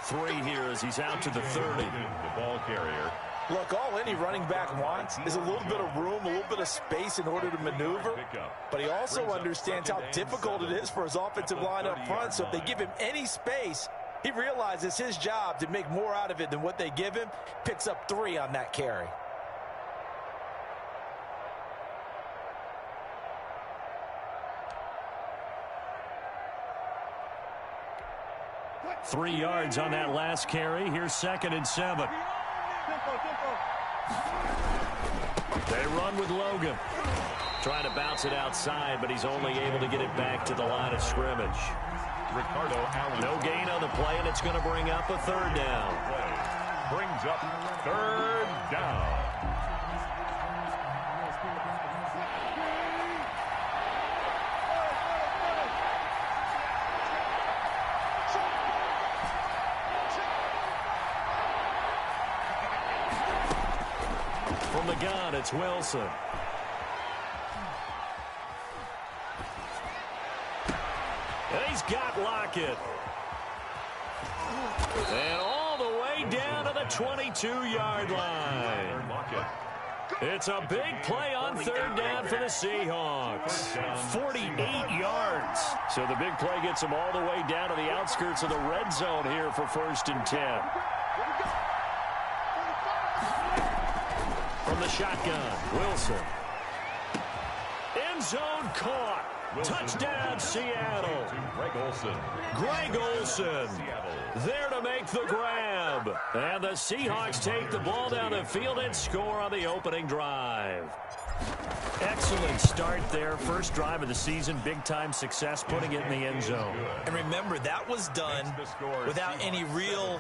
3 here as he's out to the 30. The ball carrier. Look, all any running back wants is a little bit of room, a little bit of space in order to maneuver. But he also understands how difficult it is for his offensive line up front. So if they give him any space, he realizes his job to make more out of it than what they give him. Picks up 3 on that carry. Three yards on that last carry. Here's 2nd and 7. They run with Logan. Trying to bounce it outside, but he's only able to get it back to the line of scrimmage. Ricardo Allen. No gain on the play, and it's going to bring up a 3rd down. Brings up 3rd down. From the gun, it's Wilson. And he's got Lockett. And all the way down to the 22-yard line. It's a big play on 3rd down for the Seahawks. 48 yards. So the big play gets them all the way down to the outskirts of the red zone here for 1st and 10. From the shotgun, Wilson. End zone caught. Touchdown, Seattle. Greg Olsen there to make the grab. And the Seahawks take the ball down the field and score on the opening drive. Excellent start there. First drive of the season. Big-time success putting it in the end zone. And remember, that was done without any real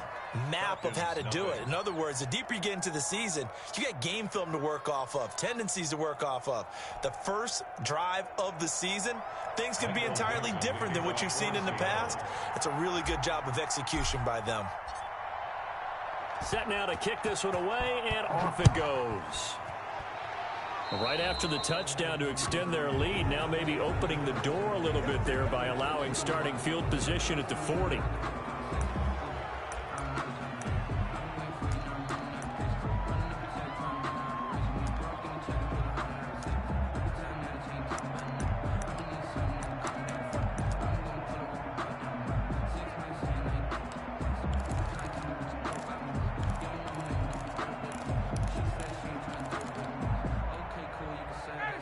map of how to do it. In other words, the deeper you get into the season, you got game film to work off of, tendencies to work off of. The first drive of the season, things can be entirely different than what you've seen in the past. It's a really good job of execution by them. Set now to kick this one away, and off it goes. Right after the touchdown to extend their lead, now maybe opening the door a little bit there by allowing starting field position at the 40.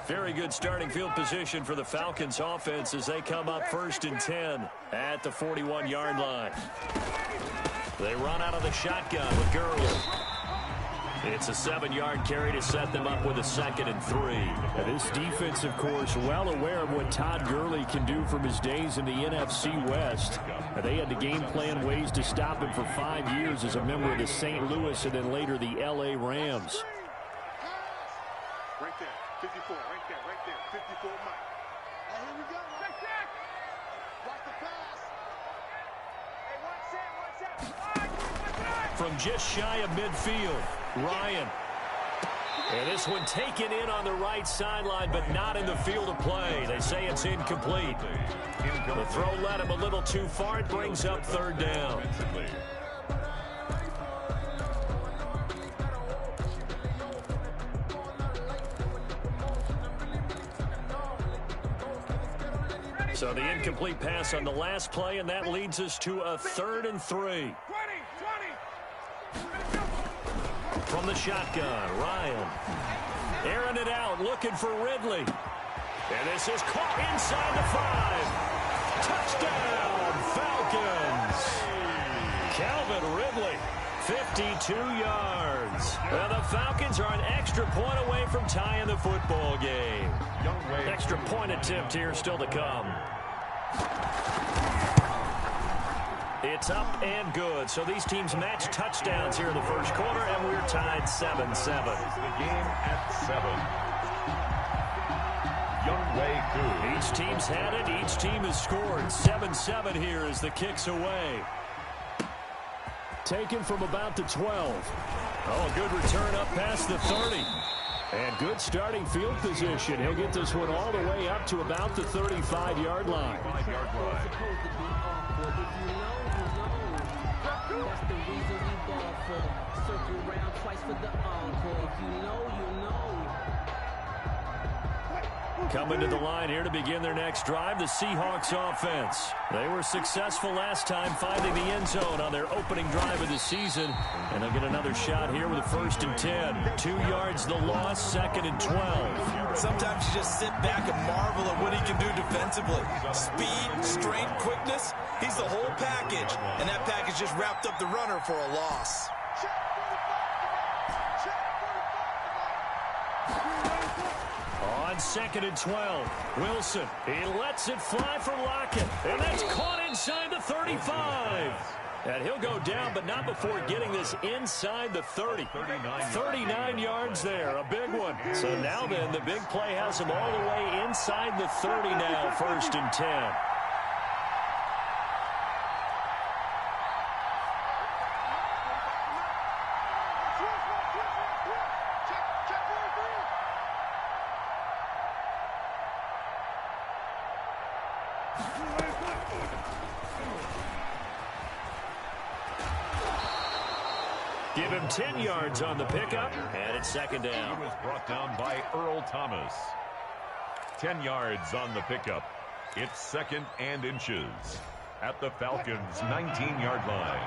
Very good starting field position for the Falcons offense as they come up 1st and 10 at the 41-yard line. They run out of the shotgun with Gurley. It's a 7-yard carry to set them up with a 2nd and 3. Now this defense, of course, well aware of what Todd Gurley can do from his days in the NFC West. They had to game plan ways to stop him for 5 years as a member of the St. Louis and then later the L.A. Rams. Right there, 54, right there, 54 Mike. Oh, here we go. Check, check. Block the pass. Hey, one set. From just shy of midfield, Ryan. And this one taken in on the right sideline, but not in the field of play. They say it's incomplete. The throw led him a little too far. It brings up 3rd down. So the incomplete pass on the last play, and that leads us to a 3rd and 3. From the shotgun, Ryan. Airing it out, looking for Ridley. And this is caught inside the 5. Touchdown, Falcons. Calvin Ridley, 52 yards. And the Falcons are an extra point away from tying the football game. Extra point attempt here still to come. It's up and good. So these teams match touchdowns here in the first quarter, and we're tied 7-7. The game at 7. Each team's had it. Each team has scored. 7-7 here as the kick's away. Taken from about the 12. Oh, good return up past the 30. And good starting field position. He'll get this one all the way up to about the 35-yard line. That's the reason we ball for. Circle round twice for the encore. If you know, you know. Coming to the line here to begin their next drive, the Seahawks offense. They were successful last time finding the end zone on their opening drive of the season. And they'll get another shot here with a 1st and 10. 2 yards the loss, 2nd and 12. Sometimes you just sit back and marvel at what he can do defensively. Speed, strength, quickness. He's the whole package. And that package just wrapped up the runner for a loss. On 2nd and 12, Wilson. He lets it fly for Lockett. And that's caught inside the 35. And he'll go down, but not before getting this inside the 30. 39 yards there, a big one. So now then, the big play has him all the way inside the 30 now, 1st and 10. Give him 10 yards on the pickup, and it's 2nd down. He was brought down by Earl Thomas. 10 yards on the pickup. It's 2nd and inches at the Falcons' 19-yard line.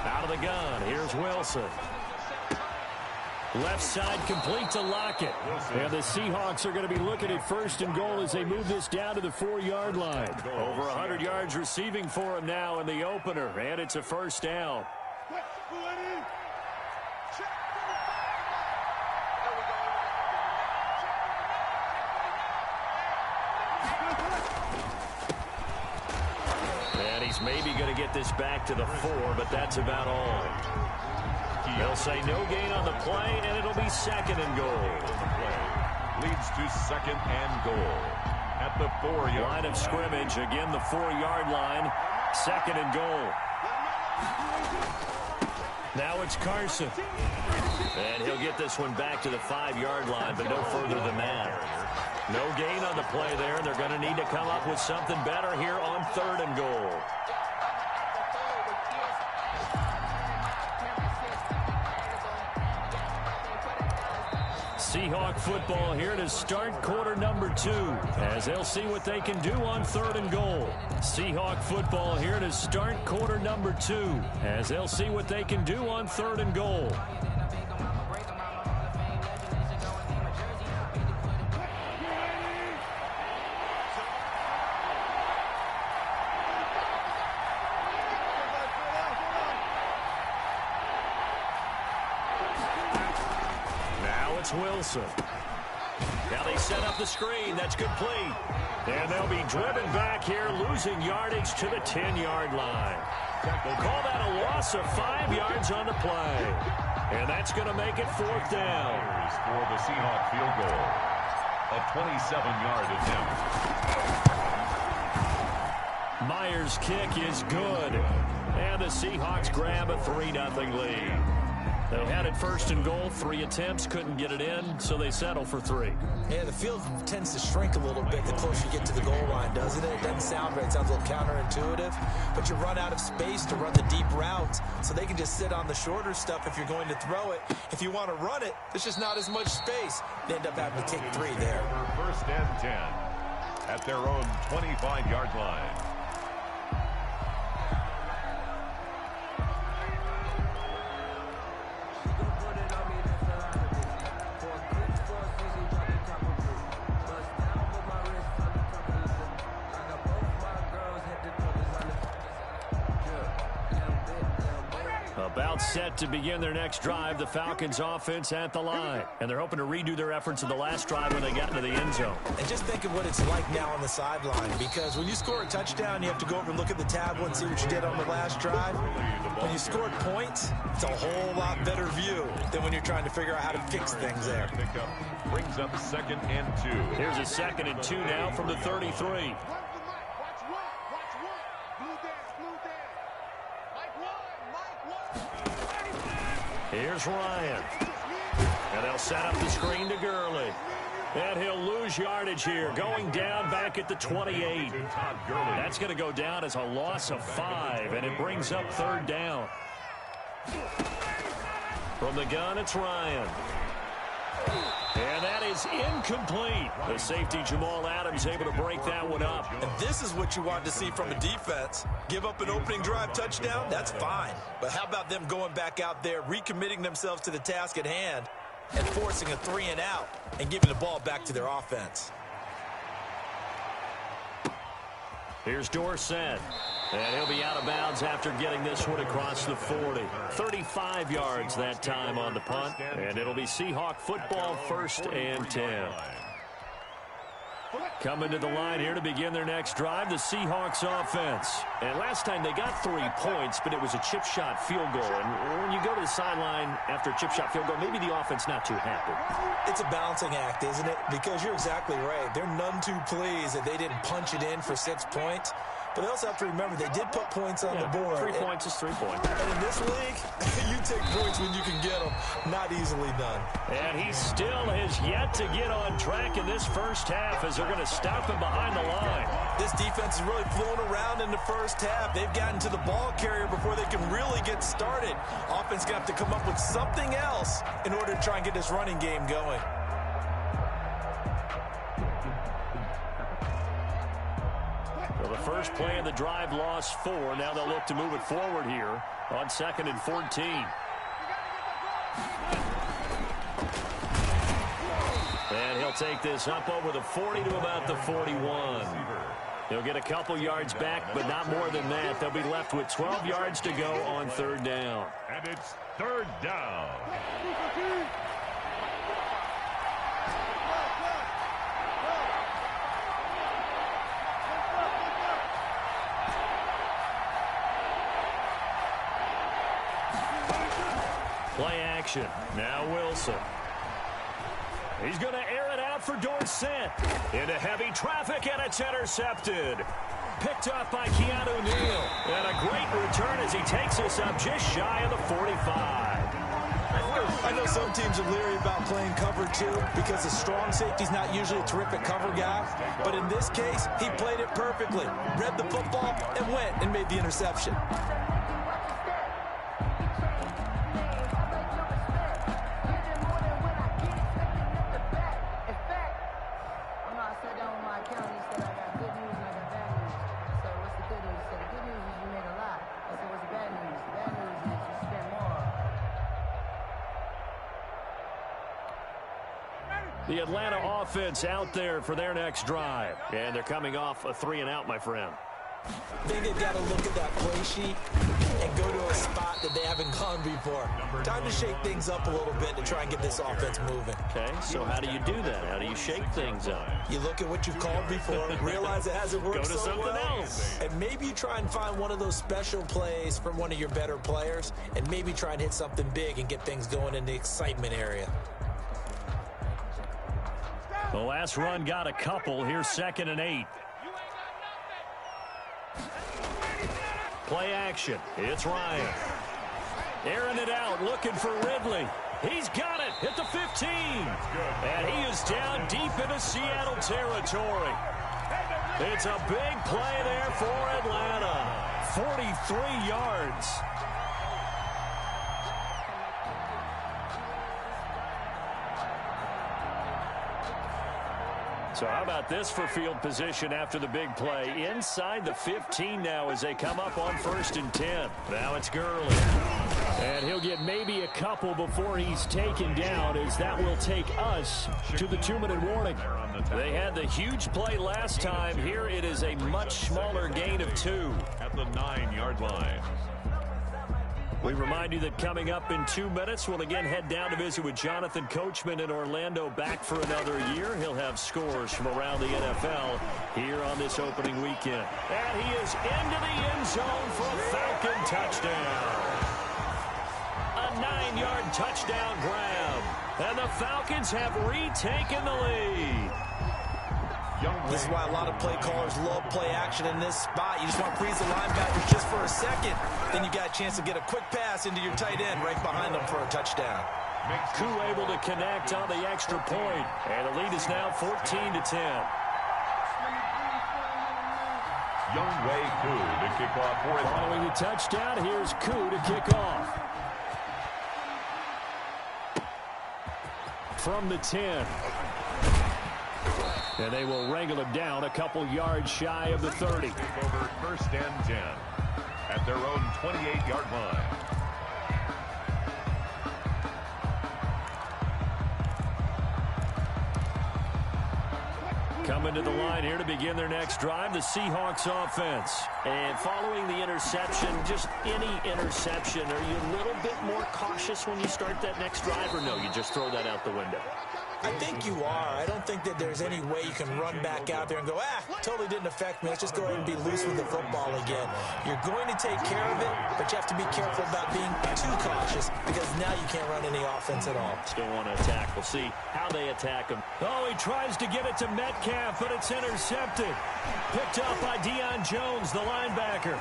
Out of the gun, here's Wilson. Left side complete to Lockett. And the Seahawks are going to be looking at 1st and goal as they move this down to the 4-yard line. Over 100 yards receiving for him now in the opener. And it's a 1st down. And he's maybe going to get this back to the 4, but that's about all. They'll say no gain on the play, and it'll be 2nd and goal. Leads to 2nd and goal at the 4-yard line of scrimmage. Again, the 4-yard line. 2nd and goal. Now it's Carson. And he'll get this one back to the 5-yard line, but no further than that. No gain on the play there, and they're going to need to come up with something better here on 3rd and goal. Seahawk football here to start quarter number 2 as they'll see what they can do on 3rd and goal. Seahawk football here to start quarter number 2 as they'll see what they can do on 3rd and goal. Wilson. Now they set up the screen. That's complete. And they'll be driven back here, losing yardage to the 10-yard line. They'll call that a loss of 5 yards on the play. And that's going to make it 4th down. For the Seahawk field goal. A 27-yard attempt. Myers' kick is good. And the Seahawks grab a 3-0 lead. They had it 1st and goal, 3 attempts, couldn't get it in, so they settle for 3. Yeah, the field tends to shrink a little bit the closer you get to the goal line, doesn't it? It doesn't sound right. It sounds a little counterintuitive, but you run out of space to run the deep routes, so they can just sit on the shorter stuff if you're going to throw it. If you want to run it, there's just not as much space. They end up having to take 3 there. 1st and 10 at their own 25-yard line. About set to begin their next drive, the Falcons offense at the line. And they're hoping to redo their efforts in the last drive when they got into the end zone. And just think of what it's like now on the sideline, because when you score a touchdown, you have to go over and look at the tablet and see what you did on the last drive. When you scored points, it's a whole lot better view than when you're trying to figure out how to fix things there. Pickup brings up 2nd and 2. Here's a 2nd and 2 now from the 33. Here's Ryan. And they'll set up the screen to Gurley. And he'll lose yardage here, going down back at the 28. That's going to go down as a loss of 5, and it brings up 3rd down. From the gun, it's Ryan. And that is incomplete. The safety, Jamal Adams, able to break that one up. And this is what you want to see from a defense. Give up an opening drive touchdown, that's fine. But how about them going back out there, recommitting themselves to the task at hand, and forcing a 3 and out, and giving the ball back to their offense. Here's Dorsett. And he'll be out of bounds after getting this one across the 40. 35 yards that time on the punt. And it'll be Seahawk football, 1st and 10. Coming to the line here to begin their next drive, the Seahawks offense. And last time they got 3 points, but it was a chip shot field goal. And when you go to the sideline after a chip shot field goal, maybe the offense not too happy. It's a balancing act, isn't it? Because you're exactly right. They're none too pleased that they didn't punch it in for 6 points. But they also have to remember they did put points on the board. 3 points is 3 points. And in this league, you take points when you can get them. Not easily done. And he still has yet to get on track in this first half as they're going to stop him behind the line. This defense is really flown around in the first half. They've gotten to the ball carrier before they can really get started. Offense going to have to come up with something else in order to try and get this running game going. Well, the first play of the drive lost 4. Now they'll look to move it forward here on 2nd and 14. And he'll take this up over the 40 to about the 41. He'll get a couple yards back, but not more than that. They'll be left with 12 yards to go on 3rd down. And it's 3rd down. Play action. Now Wilson. He's going to air it out for Dorsett. Into heavy traffic, and it's intercepted. Picked up by Keanu Neal. And a great return as he takes us up just shy of the 45. I know some teams are leery about playing cover 2 because the strong safety's not usually a terrific cover guy. But in this case, he played it perfectly. Read the football and went and made the interception. The Atlanta offense out there for their next drive. And they're coming off a 3 and out, my friend. I think they've got to look at that play sheet and go to a spot that they haven't gone before. Time to shake things up a little bit to try and get this offense moving. Okay, so how do you do that? How do you shake things up? You look at what you've called before, realize it hasn't worked Go to so something well, else. and maybe you try and find one of those special plays from one of your better players, and maybe try and hit something big and get things going in the excitement area. The last run got a couple. Here's 2nd and 8. Play action. It's Ryan. Airing it out, looking for Ridley. He's got it at the 15. And he is down deep into Seattle territory. It's a big play there for Atlanta. 43 yards. So how about this for field position after the big play? Inside the 15 now as they come up on 1st and 10. Now it's Gurley. And he'll get maybe a couple before he's taken down, as that will take us to the 2-minute warning. They had the huge play last time. Here it is a much smaller gain of 2. At the 9-yard line. We remind you that coming up in 2 minutes, we'll again head down to visit with Jonathan Coachman in Orlando, back for another year. He'll have scores from around the NFL here on this opening weekend. And he is into the end zone for a Falcon touchdown. A 9-yard touchdown grab. And the Falcons have retaken the lead. This is why a lot of play callers love play action in this spot. You just want to freeze the linebackers just for a second. Then you got a chance to get a quick pass into your tight end right behind them for a touchdown. Koo able to connect on the extra point. And the lead is now 14-10. Younghoe Koo to kick off for it. Following the touchdown, here's Koo to kick off. From the 10. And they will wrangle him down a couple yards shy of the 30. Over 1st and 10 at their own 28-yard line. Coming to the line here to begin their next drive, the Seahawks offense. And following the interception, just any interception, are you a little bit more cautious when you start that next drive, or no, you just throw that out the window? I think you are. I don't think that there's any way you can run back out there and go, totally didn't affect me. Let's just go ahead and be loose with the football again. You're going to take care of it, but you have to be careful about being too cautious because now you can't run any offense at all. Still want to attack. We'll see how they attack him. Oh, he tries to get it to Metcalf, but it's intercepted. Picked up by Deion Jones, the linebacker.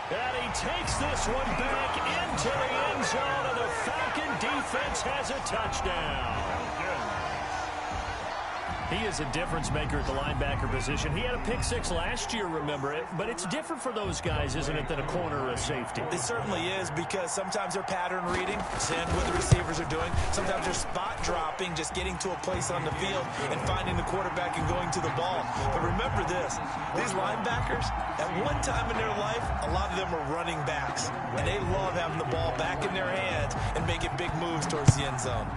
And he takes this one back into the end zone, and the Falcon defense has a touchdown. He is a difference maker at the linebacker position. He had a pick six last year, remember it, but it's different for those guys, isn't it, than a corner or a safety? It certainly is, because sometimes they're pattern reading, seeing what the receivers are doing. Sometimes they're spot dropping, just getting to a place on the field and finding the quarterback and going to the ball. But remember this, these linebackers, at one time in their life, a lot of them were running backs, and they love having the ball back in their hands and making big moves towards the end zone.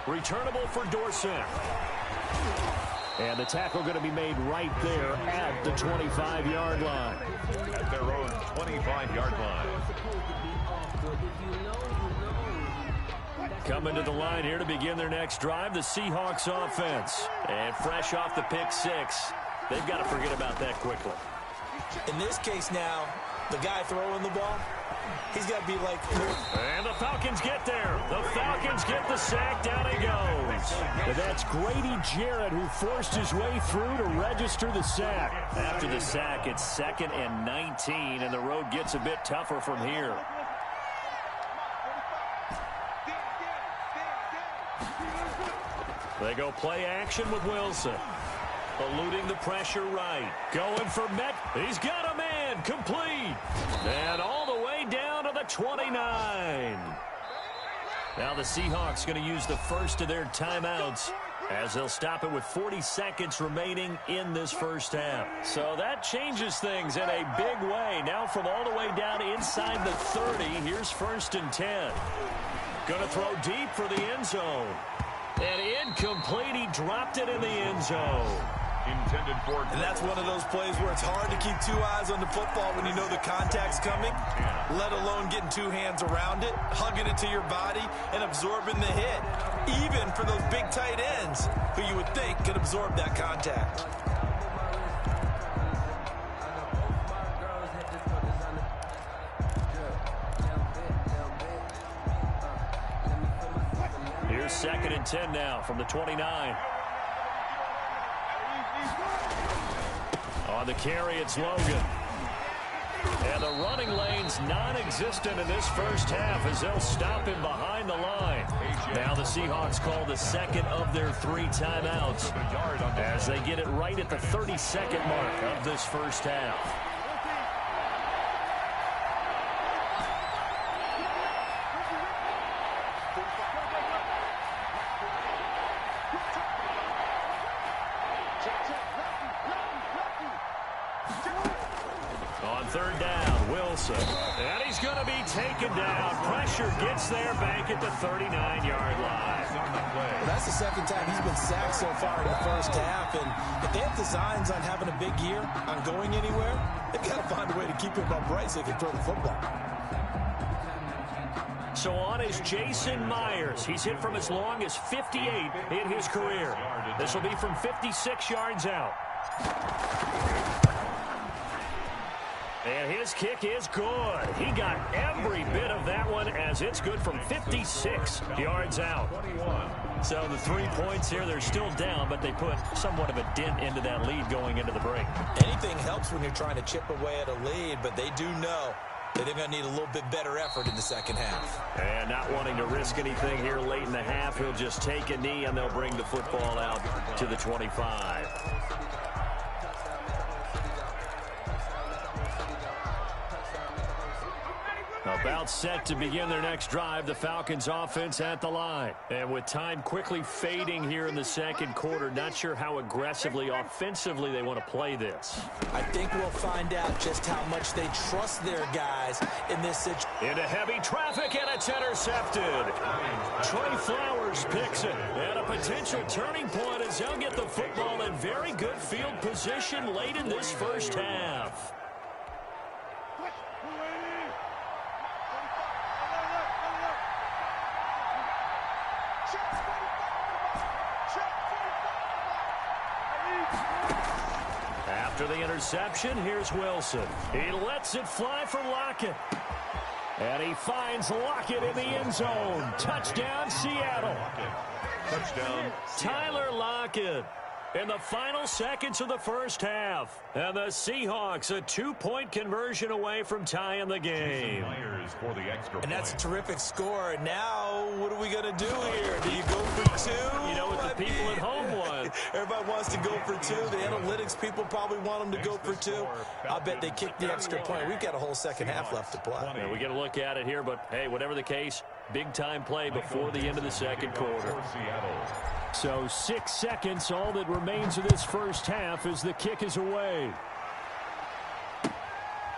Returnable for Dorsett. And the tackle going to be made right there at the 25-yard line. At their own 25-yard line. Coming to the line here to begin their next drive, the Seahawks offense. And fresh off the pick six, they've got to forget about that quickly. In this case now, the guy throwing the ball, he's got to be like... And the Falcons get there. The Falcons get the sack. Down he goes. And that's Grady Jarrett who forced his way through to register the sack. After the sack, it's 2nd and 19, and the road gets a bit tougher from here. They go play action with Wilson. Eluding the pressure right. Going for Met. He's got a man. Complete. And all the way down to the 29. Now the Seahawks going to use the first of their timeouts as they'll stop it with 40 seconds remaining in this first half. So that changes things in a big way. Now from all the way down inside the 30, here's 1st and 10. Going to throw deep for the end zone. And incomplete. He dropped it in the end zone. Intended for... And that's one of those plays where it's hard to keep 2 eyes on the football when you know the contact's coming, let alone getting 2 hands around it, hugging it to your body, and absorbing the hit. Even for those big tight ends who you would think could absorb that contact. Here's 2nd and 10 now from the 29. On the carry, it's Logan. And the running lane's non-existent in this first half as they'll stop him behind the line. Now the Seahawks call the 2nd of their 3 timeouts as they get it right at the 32nd mark of this first half. Third down, Wilson. And he's going to be taken down. Pressure gets there back at the 39-yard line. Well, that's the 2nd time he's been sacked so far in the first half. And if they have designs on having a big year, on going anywhere, they've got to find a way to to keep him upright so he can throw the football. So on is Jason Myers. He's hit from as long as 58 in his career. This will be from 56 yards out. And his kick is good. He got every bit of that one as it's good from 56 yards out. So the 3 points here, they're still down, but they put somewhat of a dent into that lead going into the break. Anything helps when you're trying to chip away at a lead, but they do know that they're going to need a little bit better effort in the second half. And not wanting to risk anything here late in the half, he'll just take a knee, and they'll bring the football out to the 25. About set to begin their next drive, the Falcons offense at the line. And with time quickly fading here in the second quarter, not sure how aggressively, offensively they want to play this. I think we'll find out just how much they trust their guys in this situation. Into heavy traffic, and it's intercepted. Trey Flowers picks it. And a potential turning point as they'll get the football in very good field position late in this first half. After the interception, here's Wilson. He lets it fly for Lockett. And he finds Lockett in the end zone. Touchdown, Seattle. Touchdown, Tyler Lockett in the final seconds of the first half. And the Seahawks a 2-point conversion away from tying the game. For the extra and that's a terrific score. And now, what are we going to do here? Do you go for two? You know what the people at home want. Everybody wants to go for two. The analytics people probably want them to go for two. I bet they kick the extra point. We've got a whole second half left to play. Yeah, we get a look at it here, but hey, whatever the case, big-time play before the end of the second quarter. So 6 seconds, all that remains of this first half as the kick is away.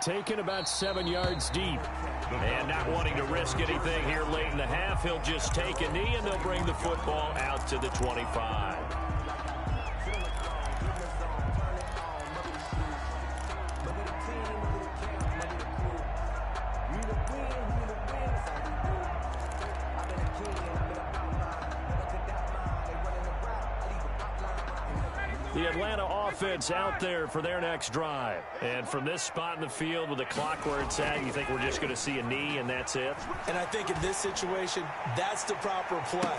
Taken about 7 yards deep. And not wanting to risk anything here late in the half, he'll just take a knee and they'll bring the football out to the 25. The Atlanta offense out there for their next drive. And from this spot in the field with the clock where it's at, you think we're just going to see a knee and that's it? And I think in this situation, that's the proper play.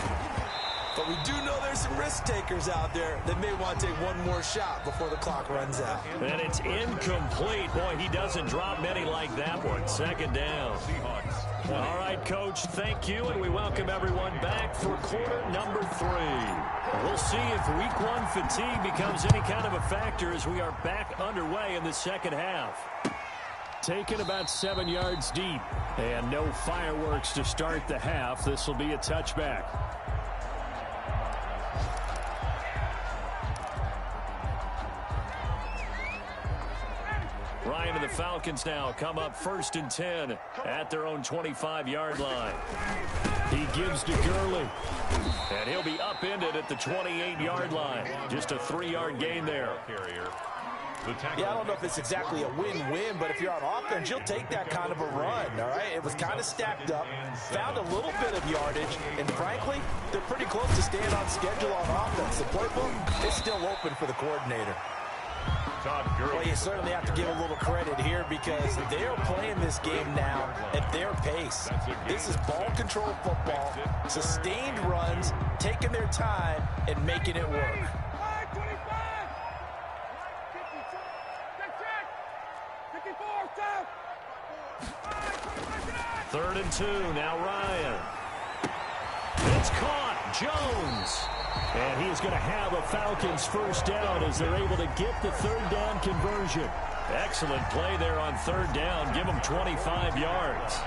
But we do know there's some risk takers out there that may want to take one more shot before the clock runs out. And it's incomplete. Boy, he doesn't drop many like that one. Second down. All right, Coach, thank you, and we welcome everyone back for quarter number 3. We'll see if week 1 fatigue becomes any kind of a factor as we are back underway in the second half. Taken about 7 yards deep, and no fireworks to start the half. This will be a touchback. Ryan and the Falcons now come up 1st and 10 at their own 25-yard line. He gives to Gurley. And he'll be upended at the 28-yard line. Just a 3-yard gain there. Yeah, I don't know if it's exactly a win-win, but if you're on offense, you'll take that kind of a run, all right? It was kind of stacked up, found a little bit of yardage, and frankly, they're pretty close to staying on schedule on offense. The playbook is still open for the coordinator. Well, you certainly have to give a little credit here because they're playing this game now at their pace. This is ball control football, sustained runs, taking their time, and making it work. Third and 2, now Ryan. It's caught, Jones. And he is going to have a Falcons first down as they're able to get the third down conversion. Excellent play there on third down. Give them 25 yards.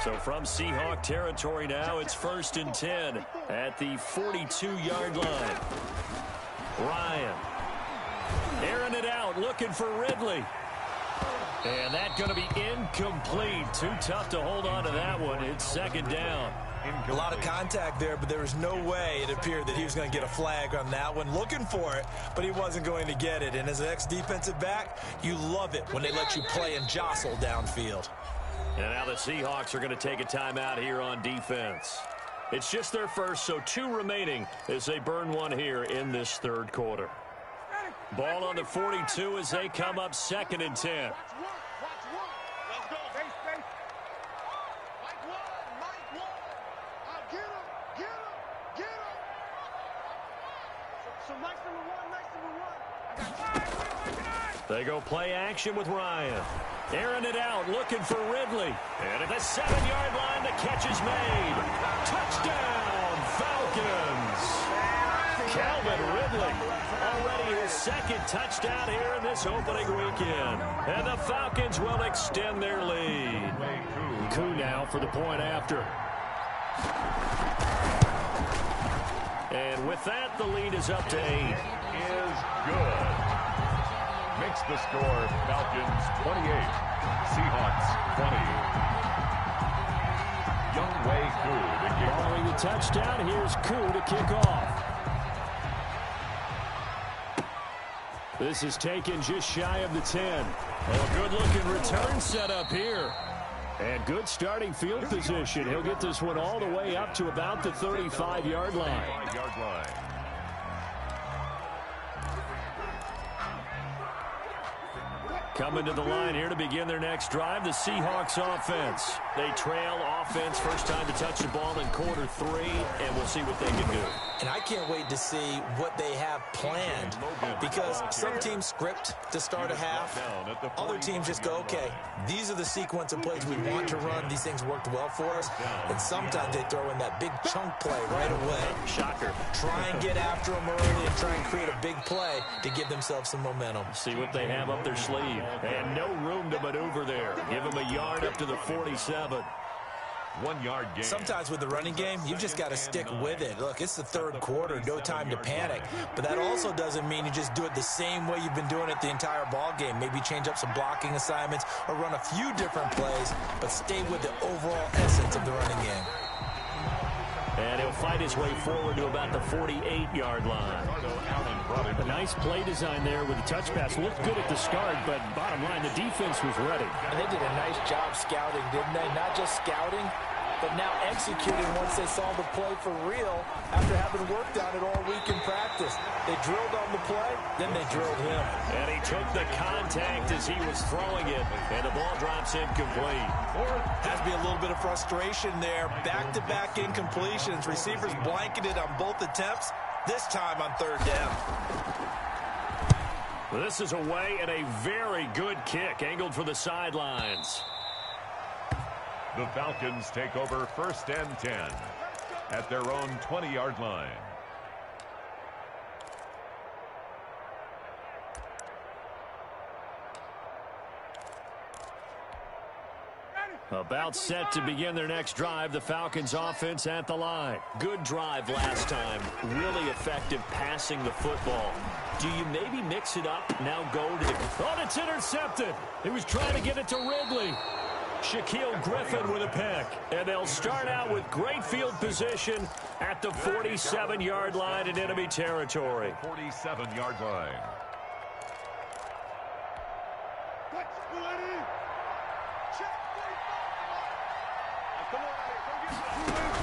So from Seahawk territory now, it's 1st and 10 at the 42-yard line. Ryan airing it out, looking for Ridley. And that's going to be incomplete. Too tough to hold on to that one. It's second down. A lot of contact there, but there was no way it appeared that he was going to get a flag on that one. Looking for it, but he wasn't going to get it. And as an ex-defensive back, you love it when they let you play and jostle downfield. And now the Seahawks are going to take a timeout here on defense. It's just their first, so 2 remaining as they burn one here in this third quarter. Ball on the 42 as they come up 2nd and 10. They go play action with Ryan. Airing it out, looking for Ridley. And at the 7-yard line, the catch is made. Touchdown, Falcons. Calvin Ridley, already his 2nd touchdown here in this opening weekend. And the Falcons will extend their lead. Koo now for the point after. And with that, the lead is up to 8. Is good. Makes the score Falcons 28, Seahawks 20. Younghoe Koo to kick off. Following the touchdown, here's Koo to kick off. This is taken just shy of the 10. Oh, good-looking return set up here. And good starting field position. He'll get this one all the way up to about the 35-yard line. Coming to the line here to begin their next drive, the Seahawks offense. They trail offense, first time to touch the ball in quarter 3, and we'll see what they can do. And I can't wait to see what they have planned, because some teams script to start a half. Other teams just go, okay, these are the sequence of plays we want to run. These things worked well for us. And sometimes they throw in that big chunk play right away. Shocker. Try and get after them early and try and create a big play to give themselves some momentum. See what they have up their sleeve. And no room to maneuver there. Give them a yard up to the 47. 1 yard gain. Sometimes with the running game, you just got to stick with it. Look, it's the third quarter, no time to panic. But that also doesn't mean you just do it the same way you've been doing it the entire ball game. Maybe change up some blocking assignments or run a few different plays, but stay with the overall essence of the running game. And he'll fight his way forward to about the 48-yard line. A nice play design there with the touch pass. Looked good at the start, but bottom line, the defense was ready. And they did a nice job scouting, didn't they? Not just scouting, but now executing once they saw the play for real after having worked on it all week in practice. They drilled on the play, then they drilled him. And he took the contact as he was throwing it, and the ball drops incomplete. Has to be a little bit of frustration there. Back-to-back incompletions. Receivers blanketed on both attempts, this time on third down. This is away and a very good kick, angled for the sidelines. The Falcons take over 1st and 10 at their own 20-yard line. About set to begin their next drive, the Falcons offense at the line. Good drive last time. Really effective passing the football. Do you maybe mix it up, now go to the... Oh, it's intercepted. He was trying to get it to Ridley. Shaquille Griffin with a pick. And they'll start out with great field position at the 47-yard line in enemy territory. 47-yard line.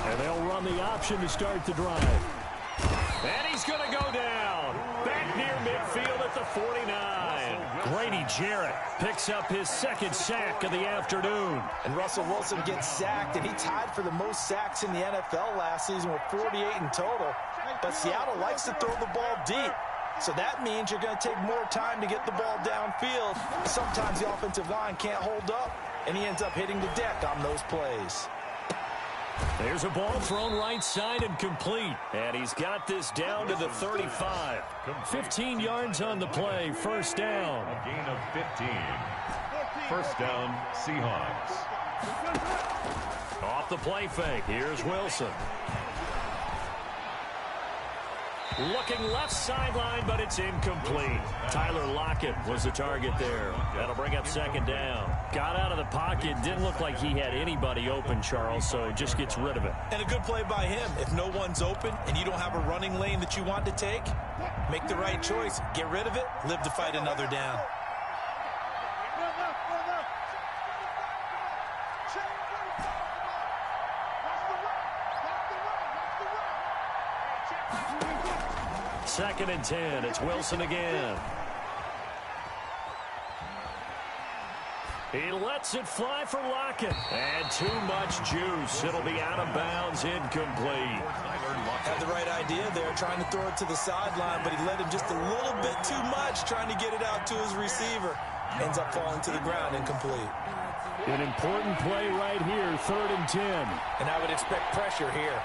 And they'll run the option to start the drive. And he's going to go down. Back near midfield at the 49. Grady Jarrett picks up his 2nd sack of the afternoon. And Russell Wilson gets sacked, and he tied for the most sacks in the NFL last season with 48 in total. But Seattle likes to throw the ball deep. So that means you're going to take more time to get the ball downfield. Sometimes the offensive line can't hold up, and he ends up hitting the deck on those plays. There's a ball thrown right side and complete. And he's got this down to the 35. 15 yards on the play. First down. A gain of 15. First down, Seahawks. Off the play fake. Here's Wilson. Looking left sideline, but it's incomplete. Tyler Lockett was the target there. That'll bring up second down. Got out of the pocket. Didn't look like he had anybody open, Charles, so just gets rid of it. And a good play by him. If no one's open and you don't have a running lane that you want to take, make the right choice. Get rid of it. Live to fight another down. Second and 10. It's Wilson again. He lets it fly for Lockett. And too much juice. It'll be out of bounds, incomplete. Had the right idea there, trying to throw it to the sideline, but he let him just a little bit too much, trying to get it out to his receiver. Ends up falling to the ground, incomplete. An important play right here, 3rd and 10. And I would expect pressure here.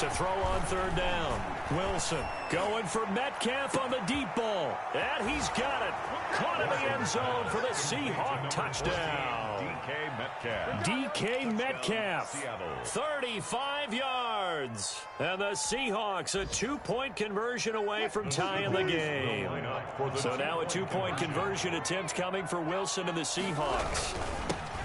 To throw on 3rd down. Wilson going for Metcalf on the deep ball. And he's got it. Caught in the end zone for the Seahawk touchdown. DK Metcalf. 35 yards. And the Seahawks a 2-point conversion away from tying the game. So now a 2-point conversion attempt coming for Wilson and the Seahawks.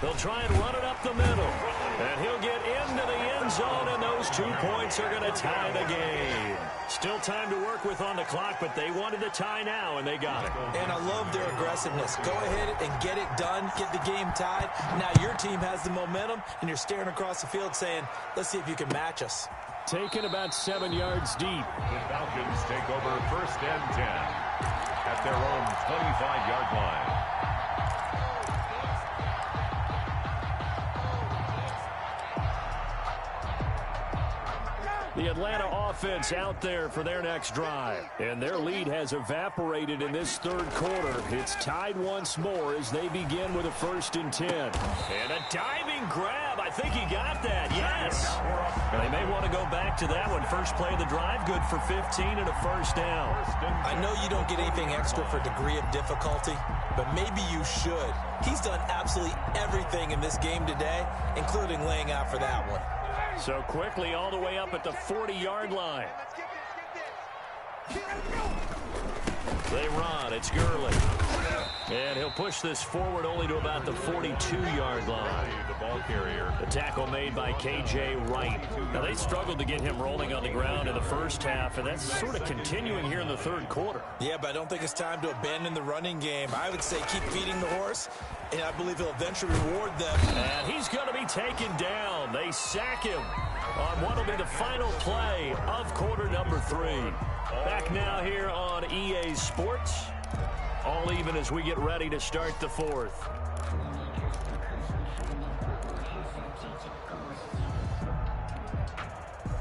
They'll try and run it up the middle. And he'll get into the end zone, and those 2 points are going to tie the game. Still time to work with on the clock, but they wanted the tie now, and they got it. And I love their aggressiveness. Go ahead and get it done, get the game tied. Now your team has the momentum, and you're staring across the field saying, let's see if you can match us. Taken about 7 yards deep. The Falcons take over 1st and 10 at their own 25-yard line. The Atlanta offense out there for their next drive. And their lead has evaporated in this 3rd quarter. It's tied once more as they begin with a 1st and 10. And a diving grab. I think he got that. Yes. They may want to go back to that one. First play of the drive, good for 15 and a 1st down. I know you don't get anything extra for degree of difficulty, but maybe you should. He's done absolutely everything in this game today, including laying out for that one. So quickly all the way up at the 40-yard line. They run. It's Gurley. And he'll push this forward only to about the 42-yard line. The ball carrier. The tackle made by K.J. Wright. Now, they struggled to get him rolling on the ground in the first half, and that's sort of continuing here in the 3rd quarter. Yeah, but I don't think it's time to abandon the running game. I would say keep feeding the horse, and I believe he'll eventually reward them. And he's going to be taken down. They sack him on what will be the final play of quarter number 3. Back now here on EA Sports. All even as we get ready to start the 4th.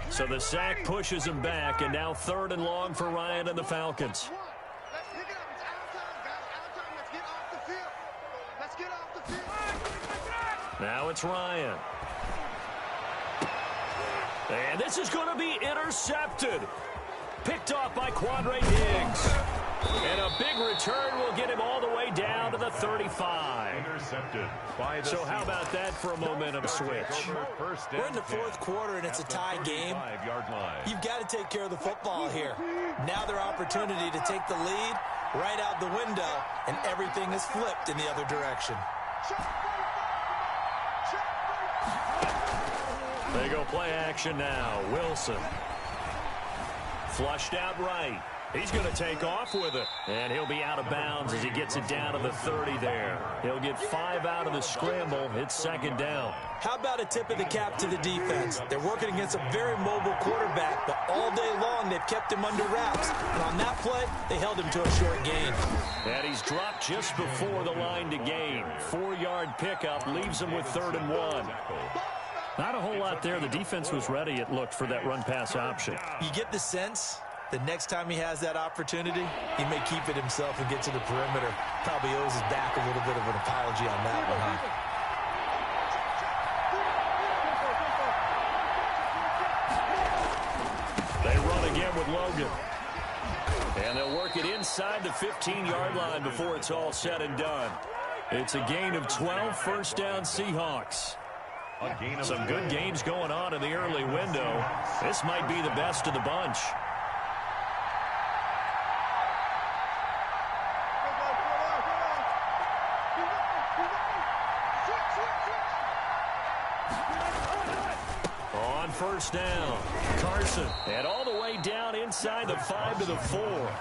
So the sack pushes him back, and now 3rd and long for Ryan and the Falcons. Now it's Ryan. And this is going to be intercepted. Picked off by Quandre Diggs. And a big return will get him all the way down to the 35. Intercepted by the So how about that for a momentum switch? We're in the 4th quarter, and it's a tie game. You've got to take care of the football here. Now their opportunity to take the lead right out the window, and everything is flipped in the other direction. They go play action now. Wilson. Flushed out right. He's going to take off with it. And he'll be out of bounds as he gets it down to the 30 there. He'll get 5 out of the scramble. It's 2nd down. How about a tip of the cap to the defense? They're working against a very mobile quarterback, but all day long they've kept him under wraps. And on that play, they held him to a short gain. And he's dropped just before the line to gain. 4-yard pickup leaves him with 3rd and 1. Not a whole lot there. The defense was ready, it looked, for that run-pass option. You get the sense the next time he has that opportunity, he may keep it himself and get to the perimeter. Probably owes his back a little bit of an apology on that one, huh? They run again with Logan. And they'll work it inside the 15-yard line before it's all said and done. It's a gain of 12, 1st down Seahawks. A gain of Some good games going on in the early window. This might be the best of the bunch. On first down, Carson. And all the way down inside the 5 to the 4.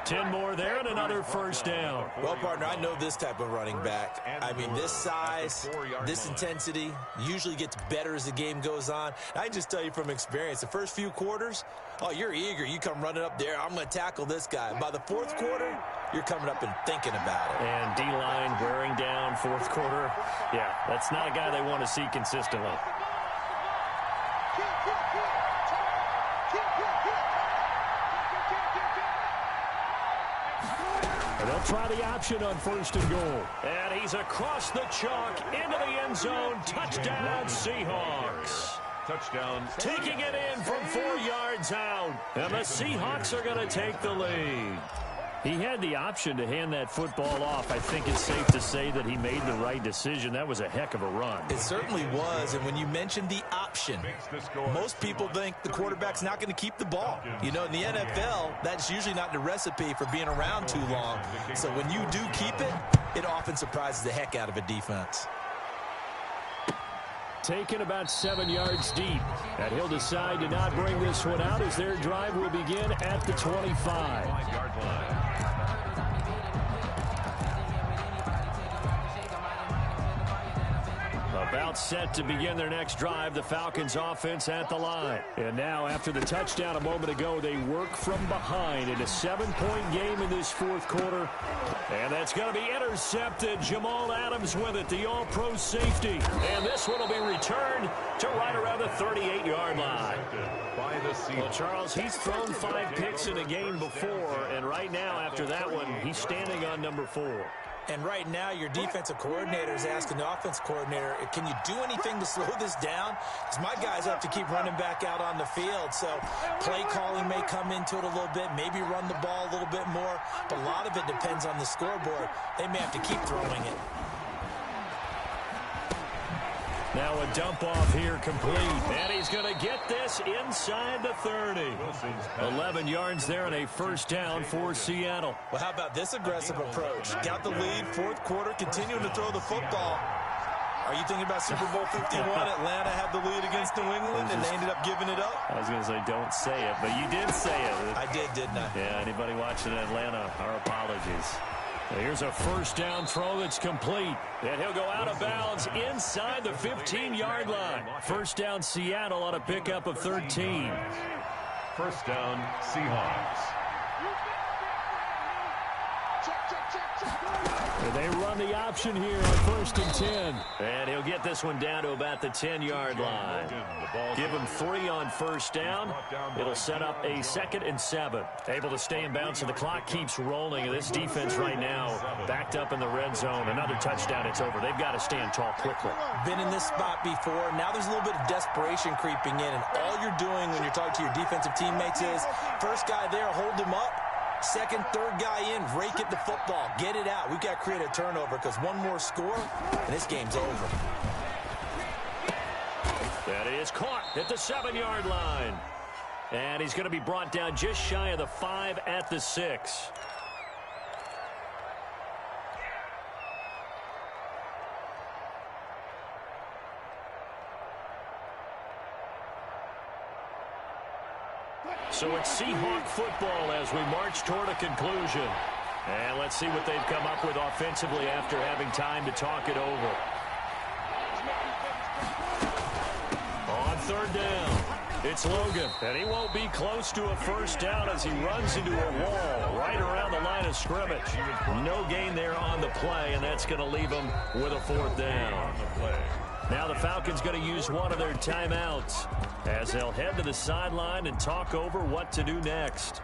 10 more there and another first down. Well, partner, I know this type of running back. I mean, this size, this intensity usually gets better as the game goes on. I can just tell you from experience, the first few quarters, oh, you're eager. You come running up there, I'm going to tackle this guy. By the fourth quarter, you're coming up and thinking about it. And D-line wearing down fourth quarter. Yeah, that's not a guy they want to see consistently. And they'll try the option on first and goal. And he's across the chalk into the end zone. Touchdown, Seahawks. touchdown. Taking it in from 4 yards out. And the Seahawks are going to take the lead. He had the option to hand that football off. I think it's safe to say that he made the right decision. That was a heck of a run. It certainly was. And when you mentioned the option, most people think the quarterback's not going to keep the ball. You know, in the NFL, that's usually not the recipe for being around too long. So when you do keep it, it often surprises the heck out of a defense. Taken about 7 yards deep. And he'll decide to not bring this one out as their drive will begin at the 25-yard line. About set to begin their next drive, the Falcons offense at the line. And now after the touchdown a moment ago, they work from behind in a 7-point game in this fourth quarter. And that's going to be intercepted. Jamal Adams with it, the all-pro safety. And this one will be returned to right around the 38-yard line. Well, Charles, he's thrown 5 picks in a game before, and right now after that one, he's standing on number 4. And right now, your defensive coordinator is asking the offense coordinator, can you do anything to slow this down? Because my guys have to keep running back out on the field. So play calling may come into it a little bit, maybe run the ball a little bit more. But a lot of it depends on the scoreboard. They may have to keep throwing it. Now a dump off here complete. And he's going to get this inside the 30. 11 yards there and a first down for Seattle. Well, how about this aggressive approach? Got the lead, fourth quarter, continuing to throw the football. Are you thinking about Super Bowl 51? Atlanta had the lead against New England, and they ended up giving it up? I was going to say don't say it, but you did say it. I did, didn't I? Yeah, anybody watching Atlanta, our apologies. Here's a first down throw that's complete. And he'll go out of bounds inside the 15-yard line. First down Seattle on a pickup of 13. First down Seahawks. And they run the option here on first and 10. And he'll get this one down to about the 10-yard line. Give him 3 on first down. It'll set up a 2nd and 7. Able to stay in bounds, so the clock keeps rolling. And this defense right now backed up in the red zone. Another touchdown, it's over. They've got to stand tall quickly. Been in this spot before. Now there's a little bit of desperation creeping in. And all you're doing when you're talking to your defensive teammates is, first guy there, hold him up. Second, third guy in, rake at the football. Get it out. We've got to create a turnover because one more score, and this game's over. That is caught at the 7-yard line. And he's going to be brought down just shy of the 5 at the 6. So it's Seahawk football as we march toward a conclusion. And let's see what they've come up with offensively after having time to talk it over. On third down, it's Logan. And he won't be close to a first down as he runs into a wall right around the line of scrimmage. No gain there on the play, and that's going to leave him with a 4th down. Now the Falcons going to use one of their timeouts as they'll head to the sideline and talk over what to do next.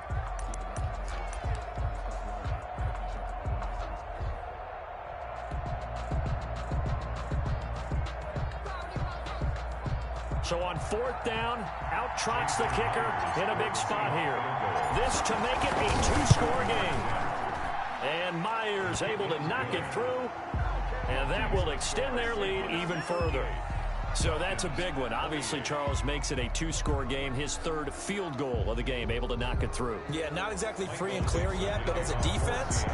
So on 4th down, out trots the kicker in a big spot here. This to make it a 2-score game. And Myers able to knock it through. And that will extend their lead even further. So that's a big one. Obviously, Charles makes it a two-score game. His third field goal of the game, able to knock it through. Yeah, not exactly free and clear yet, but as a defense,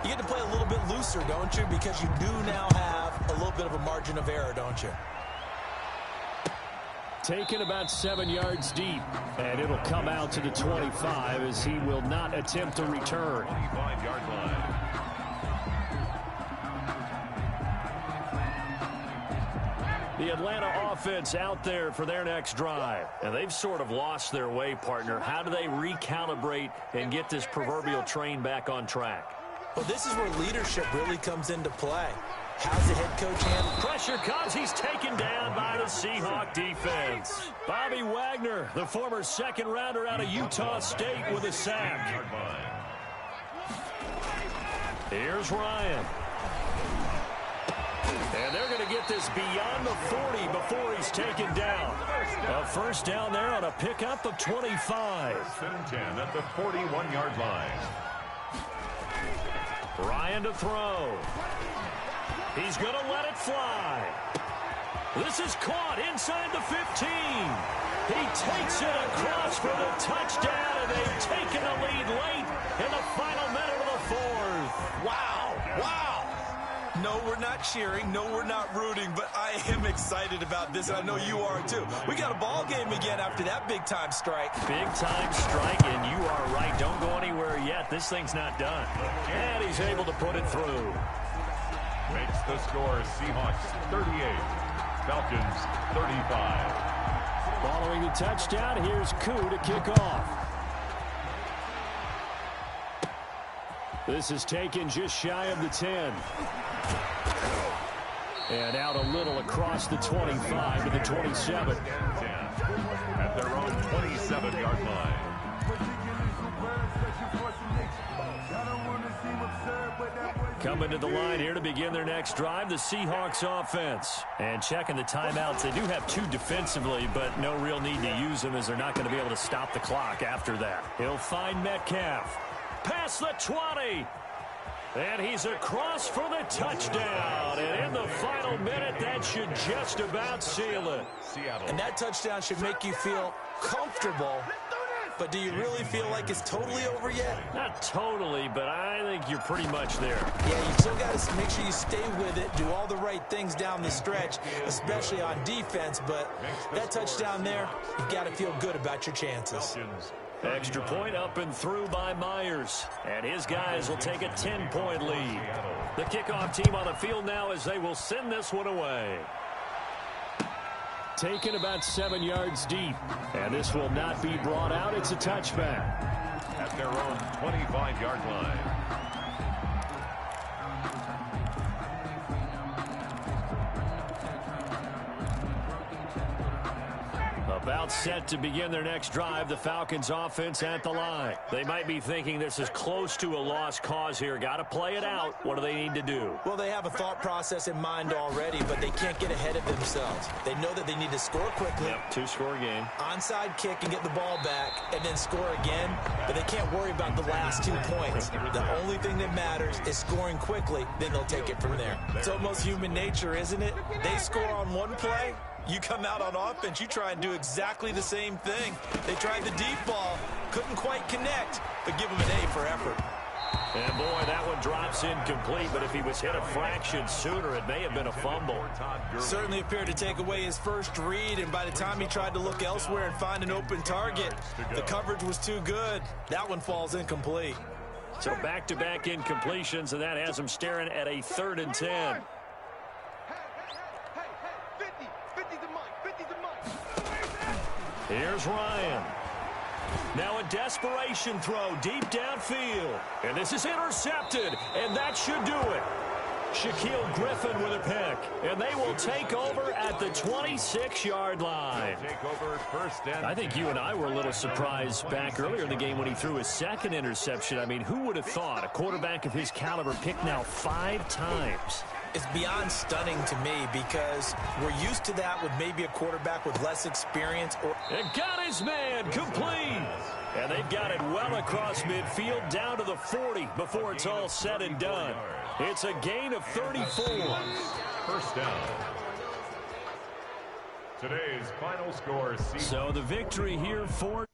you get to play a little bit looser, don't you? Because you do now have a little bit of a margin of error, don't you? Taken about 7 yards deep, and it'll come out to the 25 as he will not attempt to return. 25-yard line. The Atlanta offense out there for their next drive. And they've sort of lost their way, partner. How do they recalibrate and get this proverbial train back on track? Well, this is where leadership really comes into play. How's the head coach handle? Pressure comes. He's taken down by the Seahawk defense. Bobby Wagner, the former second-rounder out of Utah State, with a sack. Here's Ryan. And they're going to get this beyond the 40 before he's taken down. A first down there on a pickup of 25. 10 at the 41-yard line. Ryan to throw. He's going to let it fly. This is caught inside the 15. He takes it across for the touchdown, and they've taken the lead late in the final minute of the fourth. Wow, wow. No, we're not cheering. No, we're not rooting, but I am excited about this, and I know you are too. We got a ball game again after that big-time strike. Big-time strike, and you are right. Don't go anywhere yet. This thing's not done. And he's able to put it through. Makes the score Seahawks 38, Falcons 35. Following the touchdown, here's Koo to kick off. This is taken just shy of the 10. And out a little across the 25 to the 27. At their own 27-yard line. Coming to the line here to begin their next drive, the Seahawks offense. And checking the timeouts, they do have two defensively, but no real need to use them as they're not going to be able to stop the clock after that. He'll find Metcalf. Past the 20. And he's across for the touchdown. And in the final minute, that should just about seal it. And that touchdown should make you feel comfortable. But do you really feel like it's totally over yet? Not totally, but I think you're pretty much there. Yeah, you still got to make sure you stay with it, do all the right things down the stretch, especially on defense. But that touchdown there, you've got to feel good about your chances. Extra point up and through by Myers. And his guys will take a 10-point lead. The kickoff team on the field now as they will send this one away. Taken about 7 yards deep. And this will not be brought out. It's a touchback. At their own 25-yard line. About set to begin their next drive, the Falcons offense at the line. They might be thinking this is close to a lost cause here. Got to play it out. What do they need to do? Well, they have a thought process in mind already, but they can't get ahead of themselves. They know that they need to score quickly. Yep, two-score game. Onside kick and get the ball back and then score again, but they can't worry about the last 2 points. The only thing that matters is scoring quickly, then they'll take it from there. It's almost human nature, isn't it? They score on one play. You come out on offense, you try and do exactly the same thing. They tried the deep ball, couldn't quite connect, but give them an A for effort. And boy, that one drops incomplete, but if he was hit a fraction sooner, it may have been a fumble. Certainly appeared to take away his first read, and by the time he tried to look elsewhere and find an open target, the coverage was too good. That one falls incomplete. So back-to-back incompletions, and that has him staring at a 3rd and 10. Here's Ryan. Now a desperation throw deep downfield. And this is intercepted, and that should do it. Shaquille Griffin with a pick, and they will take over at the 26-yard line. I think you and I were a little surprised back earlier in the game when he threw his second interception. I mean, who would have thought a quarterback of his caliber picked now 5 times? It's beyond stunning to me because we're used to that with maybe a quarterback with less experience. And got his man complete. And they've got it well across midfield down to the 40 before it's all said and done. It's a gain of 34. First down. Today's final score. So the victory here for